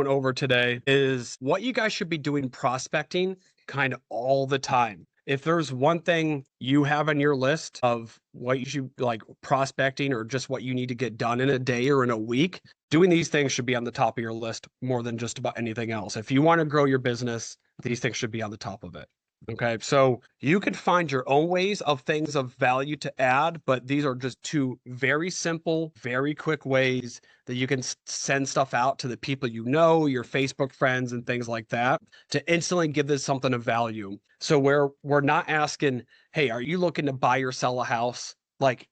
over today is what you guys should be doing prospecting kind of all the time. If there's one thing you have on your list of what you should like prospecting or just what you need to get done in a day or in a week, doing these things should be on the top of your list more than just about anything else. If you want to grow your business, these things should be on the top of it. Okay, so you can find your own ways of things of value to add, but these are just two very simple, very quick ways that you can send stuff out to the people you know, your Facebook friends and things like that to instantly give this something of value. So we're not asking, hey, are you looking to buy or sell a house? Like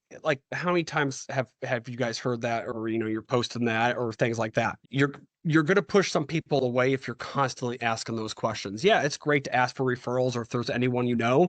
how many times have you guys heard that, or you're posting that or things like that? You're going to push some people away if you're constantly asking those questions. Yeah, it's great to ask for referrals or if there's anyone you know,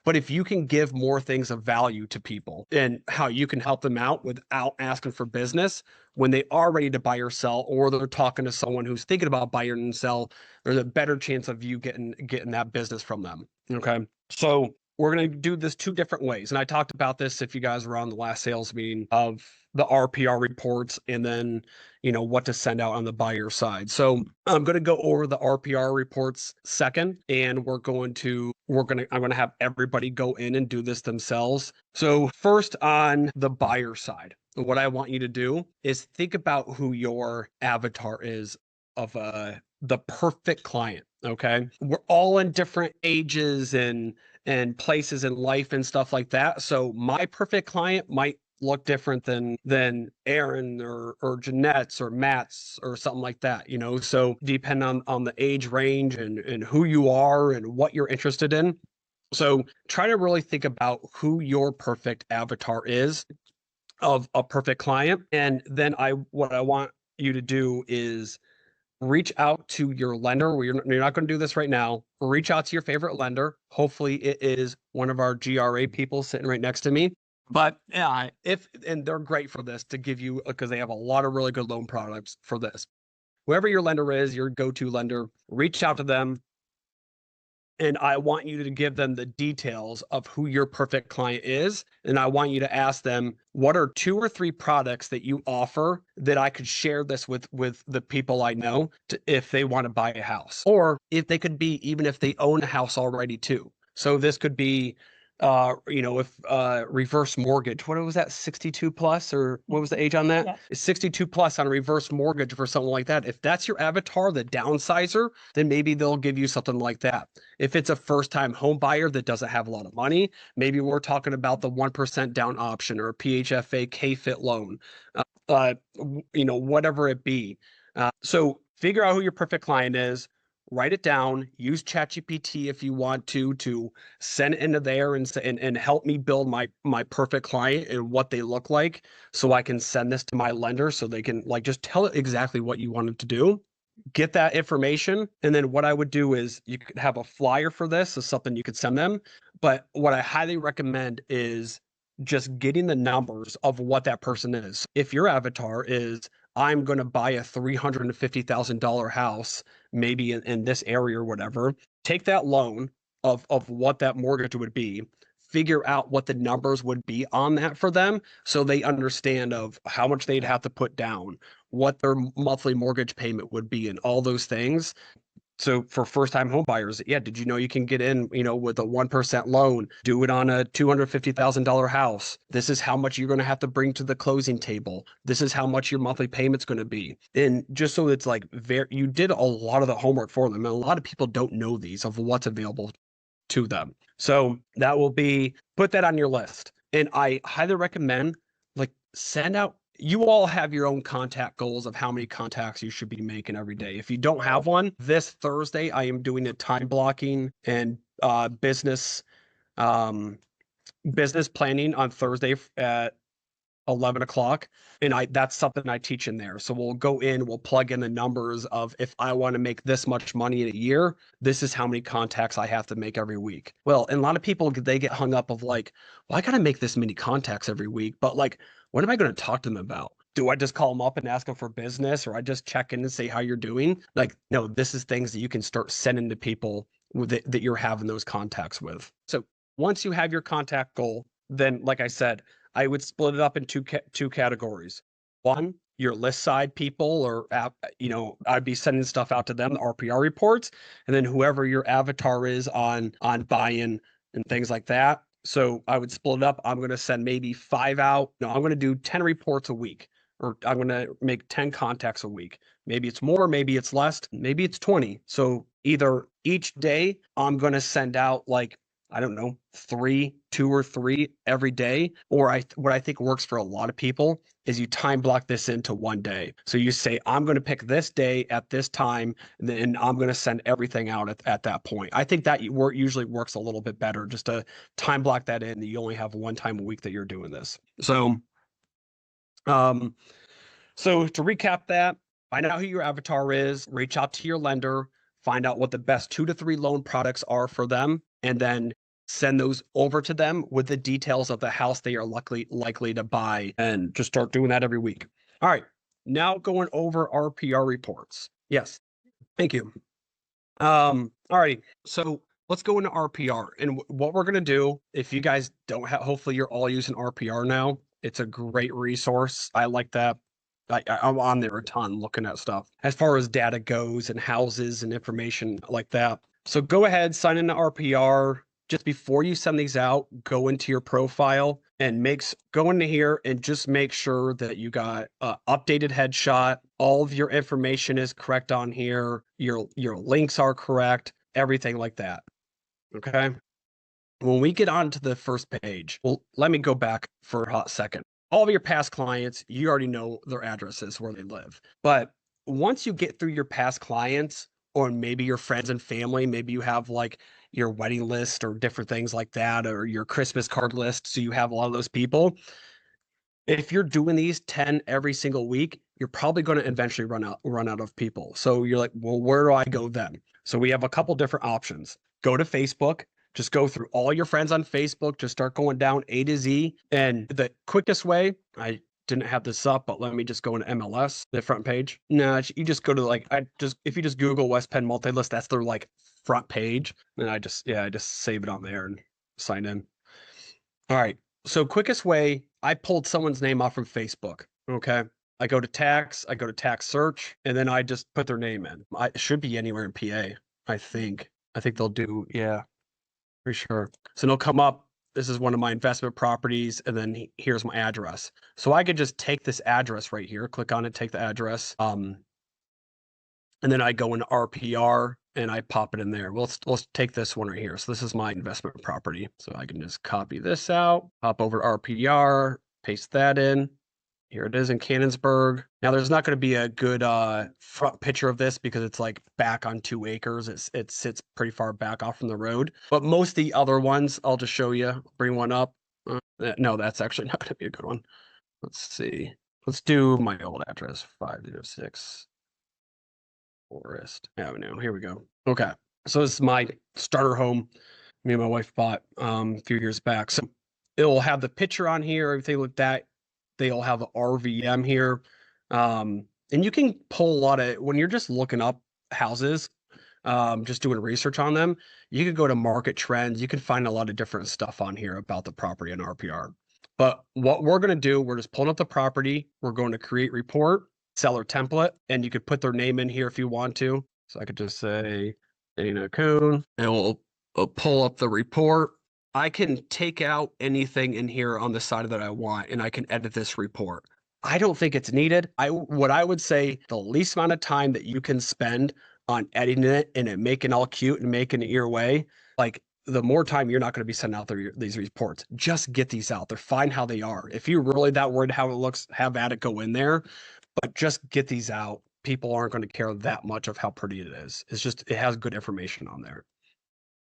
but if you can give more things of value to people and how you can help them out without asking for business when they are ready to buy or sell, or they're talking to someone who's thinking about buying and sell, there's a better chance of you getting that business from them. Okay. So we're going to do this two different ways. And I talked about this if you guys were on the last sales meeting of the RPR reports and then, what to send out on the buyer side. So I'm going to go over the RPR reports second, and I'm going to have everybody go in and do this themselves. So first on the buyer side, what I want you to do is think about who your avatar is of the perfect client. Okay. We're all in different ages and places in life and stuff like that. So my perfect client might look different than Aaron or Jeanette's or Matt's or something like that, So depend on the age range and who you are and what you're interested in. So try to really think about who your perfect avatar is of a perfect client. And then what I want you to do is reach out to your lender. You're not going to do this right now. Reach out to your favorite lender. Hopefully it is one of our GRA people sitting right next to me. But yeah, and they're great for this to give you, because they have a lot of really good loan products for this. Whoever your lender is, your go-to lender, reach out to them. And I want you to give them the details of who your perfect client is. And I want you to ask them, what are 2 or 3 products that you offer that I could share this with the people I know if they want to buy a house, or if they could be, even if they own a house already too. So this could be, if reverse mortgage, what was that, 62 plus, or what was the age on that? Yeah. 62 plus on a reverse mortgage for something like that. If that's your avatar, the downsizer, then maybe they'll give you something like that. If it's a first-time home buyer that doesn't have a lot of money, maybe we're talking about the 1% down option or a PHFA K-Fit loan, whatever it be. So figure out who your perfect client is, write it down, use ChatGPT if you want to send it into there and help me build my perfect client and what they look like, so I can send this to my lender so they can just tell it exactly what you want it to do. Get that information. And then what I would do is you could have a flyer for this, is something you could send them. But what I highly recommend is just getting the numbers of what that person is. If your avatar is, I'm going to buy a $350,000 house, maybe in this area or whatever, take that loan of what that mortgage would be, figure out what the numbers would be on that for them, so they understand of how much they'd have to put down, what their monthly mortgage payment would be, and all those things. So for first-time home buyers, yeah, did you know you can get in, with a 1% loan, do it on a $250,000 house? This is how much you're going to have to bring to the closing table. This is how much your monthly payment's going to be. And just so it's you did a lot of the homework for them. And a lot of people don't know these of what's available to them. So that will be, put that on your list. And I highly recommend, send out, you all have your own contact goals of how many contacts you should be making every day. If you don't have one, this Thursday, I am doing a time blocking and business planning on Thursday at 11 o'clock. And that's something I teach in there. So we'll go in, we'll plug in the numbers of, if I want to make this much money in a year, this is how many contacts I have to make every week. Well, and a lot of people, they get hung up of well, I got to make this many contacts every week, but what am I going to talk to them about? Do I just call them up and ask them for business, or I just check in and say how you're doing? No, this is things that you can start sending to people that you're having those contacts with. So once you have your contact goal, then like I said, I would split it up in two categories. One your list side people, or I'd be sending stuff out to them, the RPR reports, and then whoever your avatar is on buy-in and things like that. So I would split it up. I'm going to send maybe 5 out. No, I'm going to do 10 reports a week, or I'm going to make 10 contacts a week. Maybe it's more, maybe it's less, maybe it's 20. So either each day I'm going to send out like, I don't know, 2 or 3 every day. Or what I think works for a lot of people is you time block this into one day. So you say, I'm going to pick this day at this time, and then I'm going to send everything out at that point. I think that usually works a little bit better, just to time block that in. You only have one time a week that you're doing this. So to recap that, find out who your avatar is, reach out to your lender, find out what the best 2 to 3 loan products are for them, and then send those over to them with the details of the house they are likely to buy, and just start doing that every week. All right, now going over RPR reports. Yes, thank you. All right, so let's go into RPR. And what we're going to do, if you guys don't have, hopefully you're all using RPR now. It's a great resource. I like that. I'm on there a ton looking at stuff as far as data goes and houses and information like that. So go ahead, sign into RPR. Just before you send these out, go into your profile and go into here and just make sure that you got updated headshot. All of your information is correct on here. Your links are correct, everything like that. Okay. When we get onto the first page, well, let me go back for a hot second. All of your past clients, you already know their addresses, where they live. But once you get through your past clients, or maybe your friends and family, maybe you have like your wedding list or different things like that, or your Christmas card list, so you have a lot of those people. If you're doing these 10 every single week, you're probably going to eventually run out of people. So you're like, well, where do I go then? So we have a couple different options. Go to Facebook. Just go through all your friends on Facebook. Just start going down A to Z. And the quickest way, I didn't have this up, but let me just go into MLS, the front page. No, you just go to if you just Google West Penn Multilist, that's their like front page. And I just save it on there and sign in. All right. So quickest way, I pulled someone's name off from Facebook. Okay. I go to tax search, and then I just put their name in. It should be anywhere in PA. I think they'll do. Yeah, for sure. So it'll come up. This is one of my investment properties, and then here's my address. So I could just take this address right here, click on it, take the address, and then I go into RPR and I pop it in there. Let's take this one right here. So this is my investment property. So I can just copy this out, hop over to RPR, paste that in. Here it is in Canonsburg. Now there's not going to be a good front picture of this because it's like back on 2 acres. It sits pretty far back off from the road. But most of the other ones, I'll just show you. Bring one up. No, that's actually not going to be a good one. Let's see. Let's do my old address, 506 Forest Avenue. Here we go. Okay. So this is my starter home me and my wife bought a few years back. So it'll have the picture on here, everything like that. They'll have the RVM here. And you can pull a lot of, when you're just looking up houses, just doing research on them, you can go to market trends. You can find a lot of different stuff on here about the property and RPR. But what we're going to do, we're just pulling up the property. We're going to create report, seller template, and you could put their name in here if you want to. So I could just say Dana Coon, and we'll pull up the report. I can take out anything in here on the side that I want, and I can edit this report. I don't think it's needed. What I would say, the least amount of time that you can spend on editing it and it making all cute and making it your way, like the more time you're not going to be sending out these reports. Just get these out. They're fine how they are. If you're really that worried how it looks, have at it go in there, but just get these out. People aren't going to care that much of how pretty it is. It's just, it has good information on there.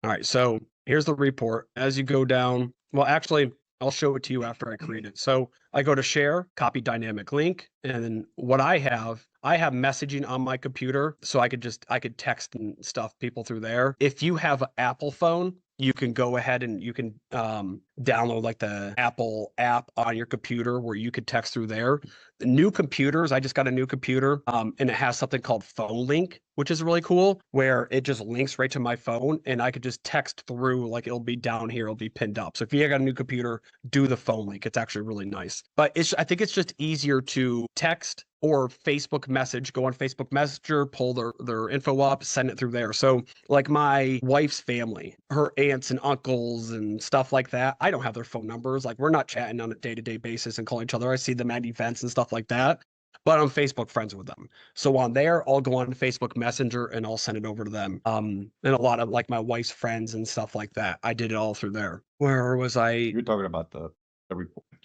All right, so here's the report. As you go down, well, actually, I'll show it to you after I create it. So I go to share, copy dynamic link, and then what I have messaging on my computer, so I could text and stuff people through there. If you have an Apple phone, you can go ahead and you can download like the Apple app on your computer where you could text through there. New computers, I just got a new computer, and it has something called Phone Link, which is really cool, where it just links right to my phone, and I could just text through, like it'll be down here, it'll be pinned up. So if you got a new computer, do the Phone Link. It's actually really nice. But I think it's just easier to text or Facebook message, go on Facebook Messenger, pull their info up, send it through there. So like my wife's family, her aunts and uncles and stuff like that, I don't have their phone numbers. Like we're not chatting on a day-to-day basis and calling each other. I see them at events and stuff like that, but I'm Facebook friends with them. So on there, I'll go on Facebook Messenger and I'll send it over to them. And a lot of like my wife's friends and stuff like that, I did it all through there. Where was I? You're talking about the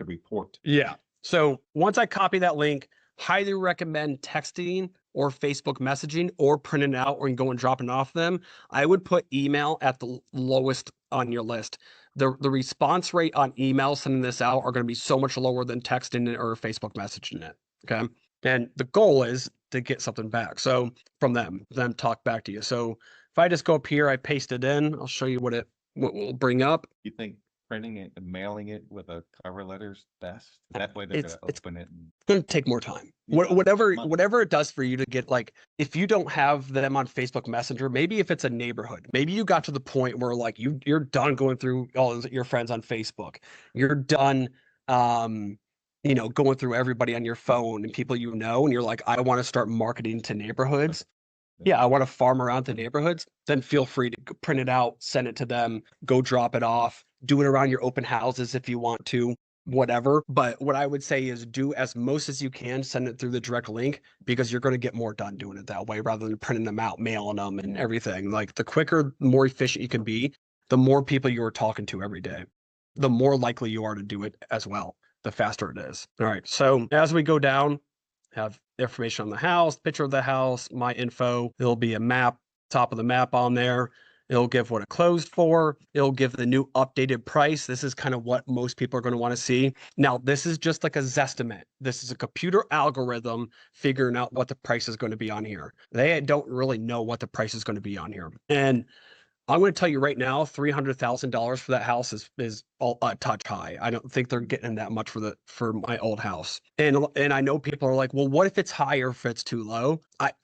report. Yeah. So once I copy that link, highly recommend texting or Facebook messaging or printing it out or you can go and dropping it off them. I would put email at the lowest on your list. The response rate on email sending this out are going to be so much lower than texting it or Facebook messaging it. Okay. And the goal is to get something back. So from them talk back to you. So if I just go up here, I paste it in, I'll show you what will bring up. You think printing it and mailing it with a cover letter's best? That way they're going to open it. It's going to take more time. Yeah, Whatever it does for you to get, like, if you don't have them on Facebook Messenger, maybe if it's a neighborhood, maybe you got to the point where like you're done going through all your friends on Facebook. You're done, going through everybody on your phone and people and you're like, I want to start marketing to neighborhoods. Yeah, I want to farm around the neighborhoods. Then feel free to print it out, send it to them, go drop it off, do it around your open houses if you want to, whatever. But what I would say is do as most as you can, send it through the direct link because you're going to get more done doing it that way rather than printing them out, mailing them and everything. Like the quicker, more efficient you can be, the more people you are talking to every day, the more likely you are to do it as well, the faster it is. All right. So as we go down, have information on the house, picture of the house, my info. There'll be a map, top of the map on there. It'll give what it closed for. It'll give the new updated price. This is kind of what most people are going to want to see. Now, this is just like a Zestimate. This is a computer algorithm figuring out what the price is going to be on here. They don't really know what the price is going to be on here. And I'm going to tell you right now, $300,000 for that house is a touch high. I don't think they're getting that much for my old house. And I know people are like, well, what if it's high or if it's too low?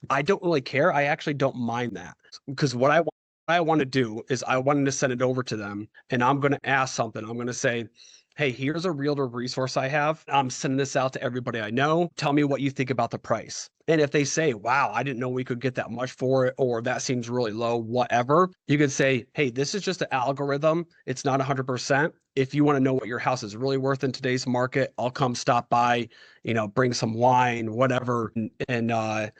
I don't really care. I actually don't mind that because what I want to do is I wanted to send it over to them and I'm going to ask something. I'm going to say, hey, here's a realtor resource I have. I'm sending this out to everybody I know. Tell me what you think about the price. And if they say, wow, I didn't know we could get that much for it, or that seems really low, whatever, you could say, hey, this is just an algorithm. It's not 100%. If you want to know what your house is really worth in today's market, I'll come stop by, bring some wine, whatever, and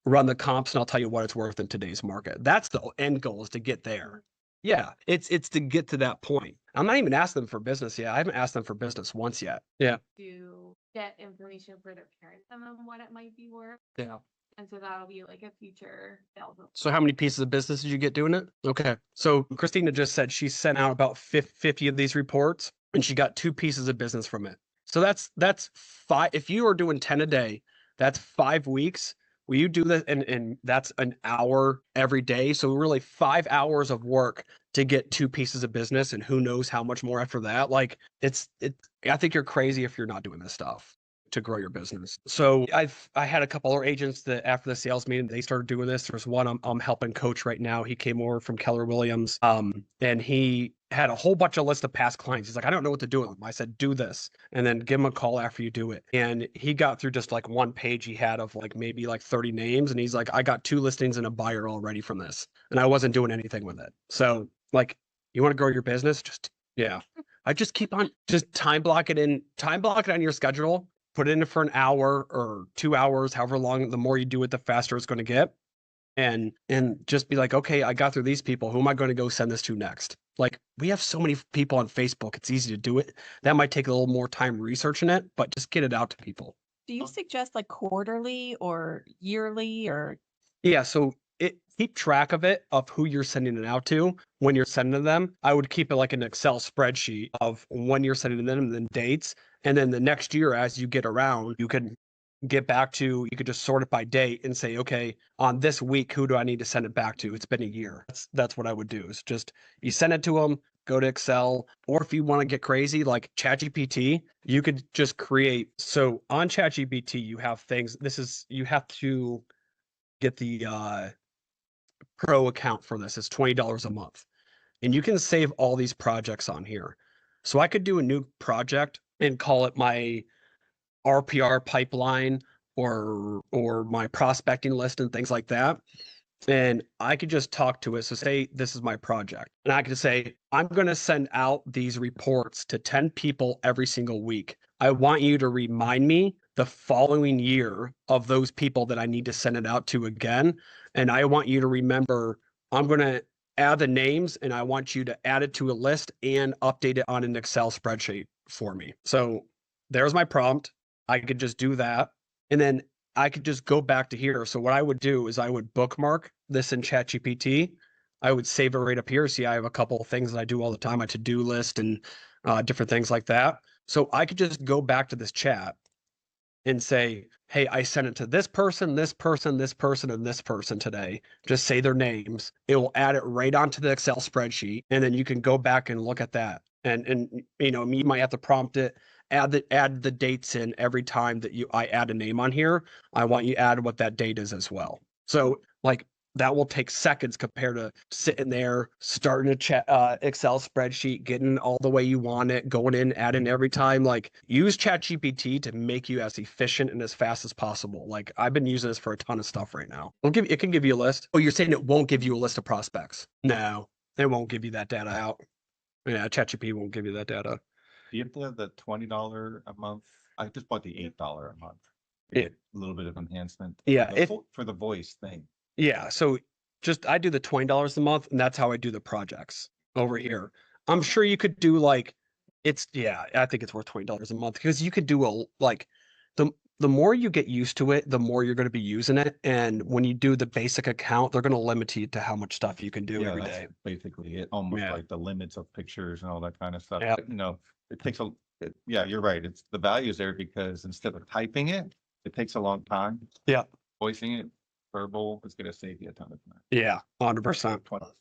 run the comps and I'll tell you what it's worth in today's market. That's the end goal, is to get there. Yeah, it's to get to that point. I'm not even asking them for business yet. I haven't asked them for business once yet. Yeah. To get information for their parents and then what it might be worth. Yeah. And so that'll be like a future sales. So how many pieces of business did you get doing it? Okay. So Christina just said she sent out about 50 of these reports and she got 2 pieces of business from it. So that's 5. If you are doing 10 a day, that's 5 weeks. Will you do that? And that's an hour every day. So really 5 hours of work to get 2 pieces of business, and who knows how much more after that. Like I think you're crazy if you're not doing this stuff to grow your business. So I had a couple other agents that after the sales meeting, they started doing this. There's one I'm helping coach right now. He came over from Keller Williams. And he had a whole bunch of list of past clients. He's like, I don't know what to do with them. I said, do this and then give him a call after you do it. And he got through just like one page he had of like maybe like 30 names. And he's like, I got 2 listings and a buyer already from this. And I wasn't doing anything with it. So like, you want to grow your business? I just keep on time block it on your schedule, put it in for an hour or 2 hours, however long. The more you do it, the faster it's going to get. And just be like, okay, I got through these people. Who am I going to go send this to next? Like, we have so many people on Facebook. It's easy to do it. That might take a little more time researching it, but just get it out to people. Do you suggest like quarterly or yearly or? Yeah. So keep track of it, of who you're sending it out to when you're sending them. I would keep it like an Excel spreadsheet of when you're sending them and then dates. And then the next year, as you get around, you can get back to, you could just sort it by date and say, okay, on this week, who do I need to send it back to? It's been a year. That's what I would do, is just, you send it to them, go to Excel, or if you want to get crazy, like ChatGPT, you could just create. So on ChatGPT, you have things. You have to get the pro account for this. It's $20 a month. And you can save all these projects on here. So I could do a new project and call it my RPR pipeline or my prospecting list and things like that. And I could just talk to it. So say this is my project. And I could say, I'm going to send out these reports to 10 people every single week. I want you to remind me the following year of those people that I need to send it out to again. And I want you to remember, I'm going to add the names and I want you to add it to a list and update it on an Excel spreadsheet for me. So there's my prompt. I could just do that. And then I could just go back to here. So what I would do is I would bookmark this in ChatGPT. I would save it right up here. See, I have a couple of things that I do all the time, my to-do list and different things like that. So I could just go back to this chat and say, hey, I sent it to this person, this person, this person, and this person today. Just say their names. It will add it right onto the Excel spreadsheet. And then you can go back and look at that. And you know, you might have to prompt it, add the dates in every time that I add a name on here. I want you to add what that date is as well. So like that will take seconds compared to sitting there, starting a chat, Excel spreadsheet, getting all the way you want it, going in, adding every time. Like use ChatGPT to make you as efficient and as fast as possible. Like I've been using this for a ton of stuff right now. It can give you a list. Oh, you're saying it won't give you a list of prospects? No, it won't give you that data out. Yeah, ChatGPT won't give you that data. Do you have to have the $20 a month? I just bought the $8 a month. Yeah. A little bit of enhancement. Yeah, For the voice thing. Yeah, so I do the $20 a month, and that's how I do the projects over here. I'm sure you could do like I think it's worth $20 a month because you could do the more you get used to it, the more you're going to be using it. And when you do the basic account, they're going to limit you to how much stuff you can do every that's day. basically it. Almost Yeah. like the limits of pictures and all that kind of stuff. Yeah. But, you know, it takes yeah, you're right. It's the value is there because instead of typing it, it takes a long time. Yeah. Voicing it, verbal is going to save you a ton of time. Yeah, 100%. 20. All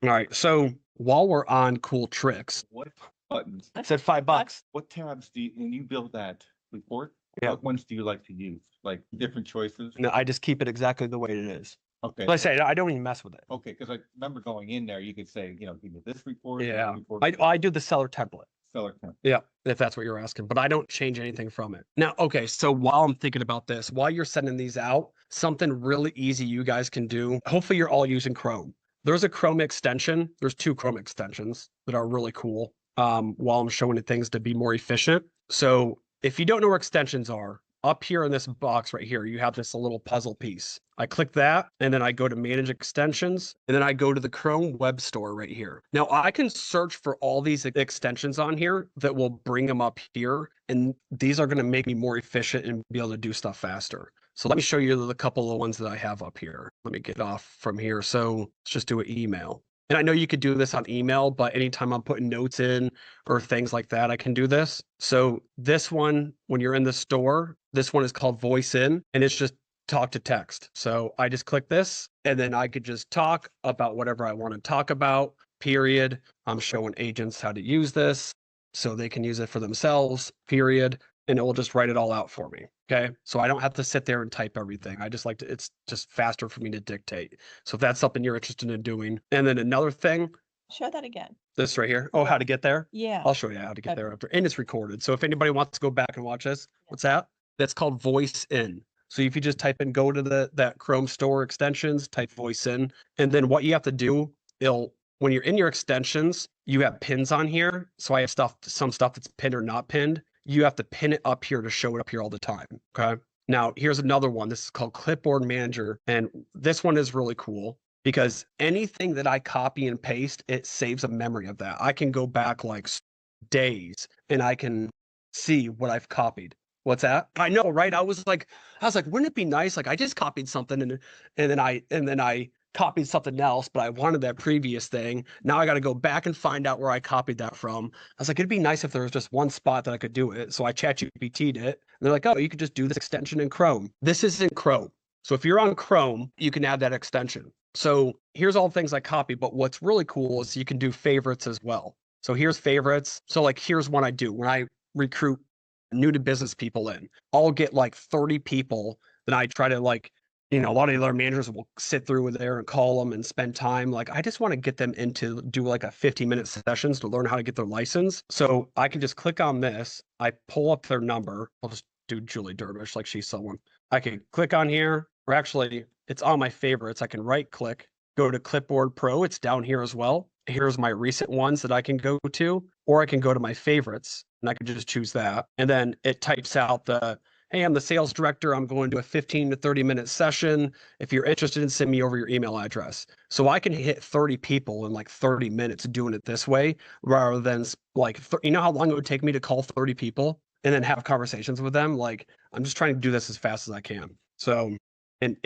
right, so while we're on cool tricks, What buttons? I said $5. What tabs when you build that report? Yeah. What ones do you like to use? Like different choices? No, I just keep it exactly the way it is. Okay. Like I say, I don't even mess with it. Okay, because I remember going in there, you could say, you know, give me this report. Yeah, that report, I do the seller template. seller count. Yeah, if that's what you're asking, but I don't change anything from it. Now, okay, so while I'm thinking about this, while you're sending these out, something really easy you guys can do. Hopefully you're all using Chrome. There's a Chrome extension. There's 2 Chrome extensions that are really cool. While I'm showing it things to be more efficient. So if you don't know where extensions are, up here in this box right here, you have this little puzzle piece. I click that and then I go to manage extensions and then I go to the Chrome web store right here. Now I can search for all these extensions on here that will bring them up here. And these are going to make me more efficient and be able to do stuff faster. So let me show you the couple of ones that I have up here. Let me get off from here. So let's just do an email. And I know you could do this on email, but anytime I'm putting notes in or things like that, I can do this. So this one, when you're in the store, this one is called Voice In, and it's just talk to text. So I just click this, and then I could just talk about whatever I want to talk about, period. I'm showing agents how to use this so they can use it for themselves, period. And it will just write it all out for me. Okay. So I don't have to sit there and type everything. I just like to, it's just faster for me to dictate. So if that's something you're interested in doing. And then another thing, Show that again. this right here. Oh, how to get there? Yeah. I'll show you how to get Okay. there after. And it's recorded. So if anybody wants to go back and watch this, what's that? That's called Voice In. So if you just type in, go to that Chrome store extensions, type Voice In. And then what you have to do, when you're in your extensions, you have pins on here. So I have some stuff that's pinned or not pinned. You have to pin it up here to show it up here all the time. Okay. Now here's another one. This is called Clipboard Manager. And this one is really cool because anything that I copy and paste, it saves a memory of that. I can go back like days and I can see what I've copied. What's that? I know, right? I was like, wouldn't it be nice? Like I just copied something and then I copied something else, but I wanted that previous thing. Now I got to go back and find out where I copied that from. I was like, it'd be nice if there was just one spot that I could do it. So I ChatGPT'd it. And they're like, oh, you could just do this extension in Chrome. This is in Chrome. So if you're on Chrome, you can add that extension. So here's all the things I copy, but what's really cool is you can do favorites as well. So here's favorites. So like here's what I do when I recruit new to business people in. I'll get like 30 people that I try to like, a lot of the other managers will sit through with there and call them and spend time. Like I just want to get them into do like a 50-minute sessions to learn how to get their license. So I can just click on this. I pull up their number. I'll just do Julie Dervish like she's someone. I can click on here, or actually it's on my favorites. I can right click, go to Clipboard Pro. It's down here as well. Here's my recent ones that I can go to, or I can go to my favorites and I can just choose that. And then it types out hey, I'm the sales director. I'm going to a 15 to 30-minute session. If you're interested, send me over your email address. So I can hit 30 people in like 30 minutes doing it this way, rather than like, you know how long it would take me to call 30 people and then have conversations with them? Like, I'm just trying to do this as fast as I can. So, and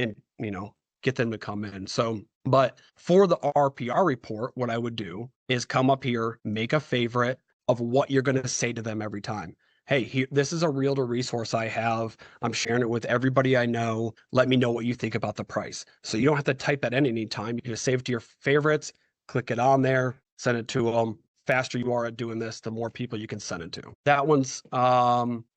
get them to come in. So, but for the RPR report, what I would do is come up here, make a favorite of what you're going to say to them every time. Hey, this is a realtor resource I have. I'm sharing it with everybody I know. Let me know what you think about the price. So you don't have to type that in any time. You can just save it to your favorites, click it on there, send it to them. Faster you are at doing this, the more people you can send it to. That one's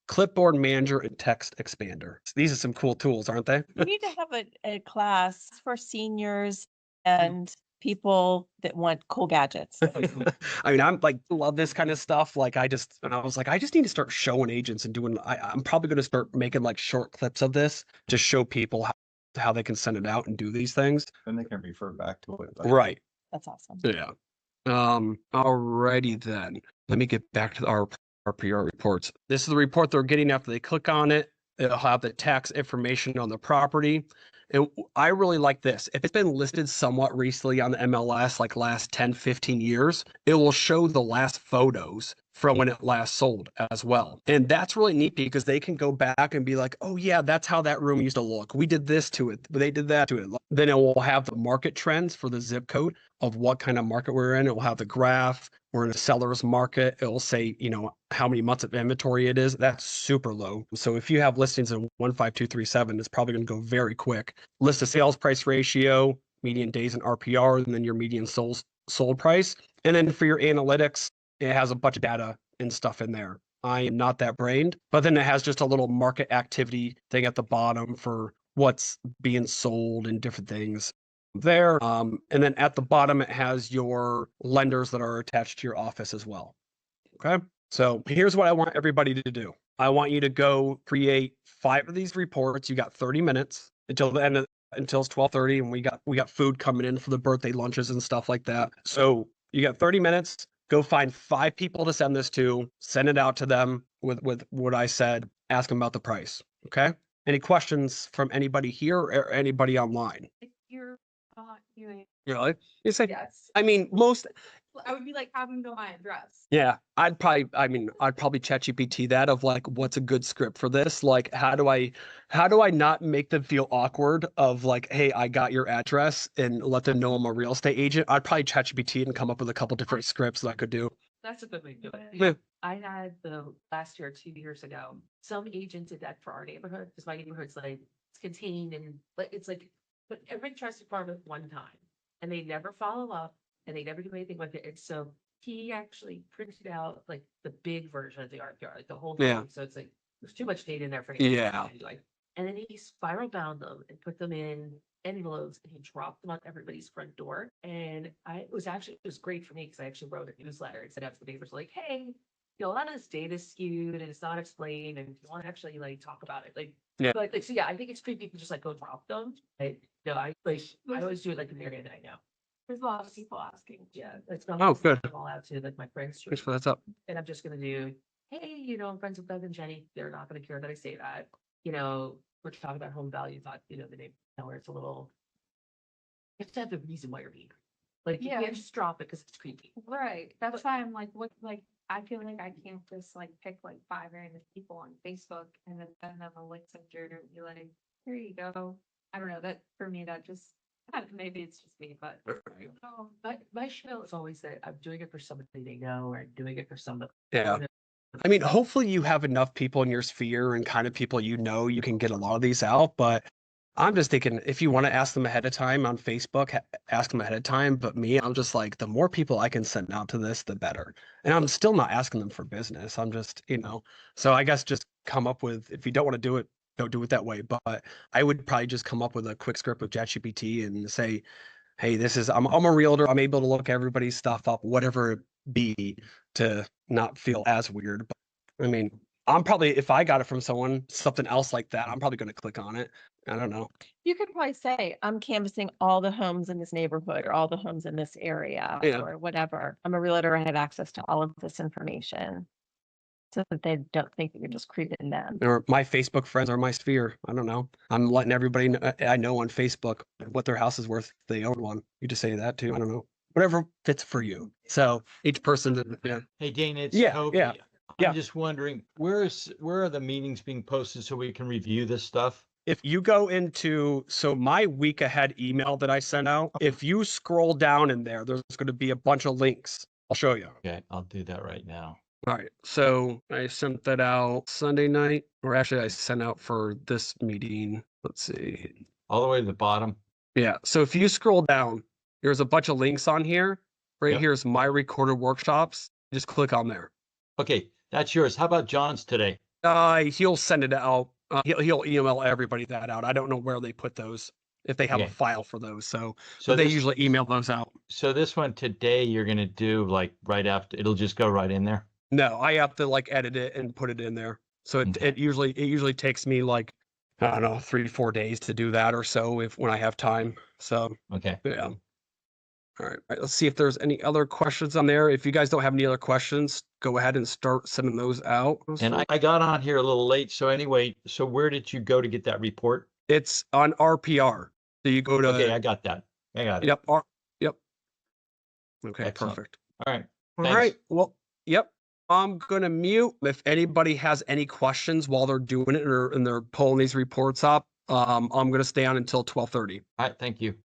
Clipboard Manager and Text Expander. These are some cool tools, aren't they? We need to have a class for seniors and people that want cool gadgets. I mean, I'm like, love this kind of stuff. Like, I was like, I just need to start showing agents and doing, I'm probably going to start making like short clips of this to show people how they can send it out and do these things. Then they can refer back to it. Right. That's awesome. Yeah. Alrighty then. Let me get back to our RPR reports. This is the report they're getting after they click on it. It'll have the tax information on the property. And I really like this. If it's been listed somewhat recently on the MLS, like last 10, 15 years, it will show the last photos from when it last sold as well. And that's really neat because they can go back and be like, oh yeah, that's how that room used to look. We did this to it, but they did that to it. Then it will have the market trends for the zip code of what kind of market we're in. It will have the graph. We're in a seller's market. It will say, how many months of inventory it is. That's super low. So if you have listings in 15237, it's probably going to go very quick. List to sales price ratio, median days in RPR, and then your median sold price. And then for your analytics, it has a bunch of data and stuff in there. I am not that brained, but then it has just a little market activity thing at the bottom for what's being sold and different things there. And then at the bottom, it has your lenders that are attached to your office as well. Okay. So here's what I want everybody to do. I want you to go create 5 of these reports. You got 30 minutes until the end until it's 12:30, and we got food coming in for the birthday lunches and stuff like that. So you got 30 minutes. Go find 5 people to send this to. Send it out to them with what I said. Ask them about the price. Okay. Any questions from anybody here or anybody online? If you're not doing, Really? You say? yes, I mean, I would be like, have them know my address. Yeah, I'd probably ChatGPT that of like, what's a good script for this? Like, how do I not make them feel awkward of like, hey, I got your address, and let them know I'm a real estate agent? I'd probably ChatGPT and come up with a couple different scripts that I could do. That's a good way to do it. Yeah. I had the last year, 2 years ago, some agent did that for our neighborhood, because my neighborhood's like, it's contained and like, it's like, but every trust department one time, and they never follow up and they never do anything with it. And so he actually printed out like the big version of the RPR, like the whole Yeah. thing. So it's like, there's too much data in there for Yeah. like, and then he spiral bound them and put them in envelopes, and he dropped them on everybody's front door. And it was great for me because I actually wrote a newsletter and sent out to the neighbors like, hey, a lot of this data is skewed and it's not explained, and if you want to actually like talk about it, like, Yeah. but like, so yeah, I think it's pretty people just like go drop them. I always do it like an area that I know. There's a lot of people asking. Yeah, that's not. Oh, good. I'm all out to like my friends. Thanks for that up. And I'm just gonna do, hey, I'm friends with Doug and Jenny. They're not gonna care that I say that. We're talking about home value. Thought the name where it's a little. You have to have the reason why you're being. Like you Yeah. can't just drop it because it's creepy. Right. That's why I'm like, I feel like I can't just like pick like 5 random people on Facebook and then send them a link center and be like, here you go. I don't know. That for me, that just maybe it's just me, but Oh, my show is always that I'm doing it for somebody they know, or I'm doing it for somebody. Yeah. I mean, hopefully you have enough people in your sphere and kind of people you can get a lot of these out, but I'm just thinking if you want to ask them ahead of time on Facebook, ask them ahead of time. But me, I'm just like, the more people I can send out to this, the better. And I'm still not asking them for business. I'm just, so I guess just come up with, if you don't want to do it, don't do it that way. But I would probably just come up with a quick script with ChatGPT and say, hey, I'm a realtor. I'm able to look everybody's stuff up, whatever it be, to not feel as weird. But I mean, I'm probably, if I got it from someone, something else like that, I'm probably going to click on it. I don't know. You could probably say, I'm canvassing all the homes in this neighborhood or all the homes in this area Yeah. or whatever. I'm a realtor. I have access to all of this information. So that they don't think that you're just creeping them. Or my Facebook friends are my sphere. I don't know. I'm letting everybody I know on Facebook what their house is worth if they own one. You just say that too. I don't know. Whatever fits for you. So each person, yeah. Hey, Dana, it's Yeah, Toby. yeah, yeah. I'm just wondering, where are the meetings being posted so we can review this stuff? If you go into, so my week ahead email that I sent out, if you scroll down in there, there's going to be a bunch of links. I'll show you. Okay, I'll do that right now. All right. So I sent that out Sunday night, or actually I sent out for this meeting. Let's see. All the way to the bottom. Yeah. So if you scroll down, there's a bunch of links on here. Right Yep. here's my recorded workshops. Just click on there. Okay, that's yours. How about John's today? He'll send it out. He'll email everybody that out. I don't know where they put those, if they have Okay. a file for those. So So they this, usually email those out. so this one today, you're gonna do like right after, it'll just go right in there. No, I have to like edit it and put it in there. So Okay. it usually takes me like, I don't know, 3-4 days to do that or so when I have time. So Okay. yeah. All right. Let's see if there's any other questions on there. If you guys don't have any other questions, go ahead and start sending those out. And I got on here a little late. So anyway, so where did you go to get that report? It's on RPR. So you go to Okay, I got that. I got it. yep. Yep. Okay, Excellent. perfect. All right. All Thanks. right. Well, yep. I'm gonna mute. If anybody has any questions while they're doing it and they're pulling these reports up, I'm gonna stay on until 12:30. All right. Thank you.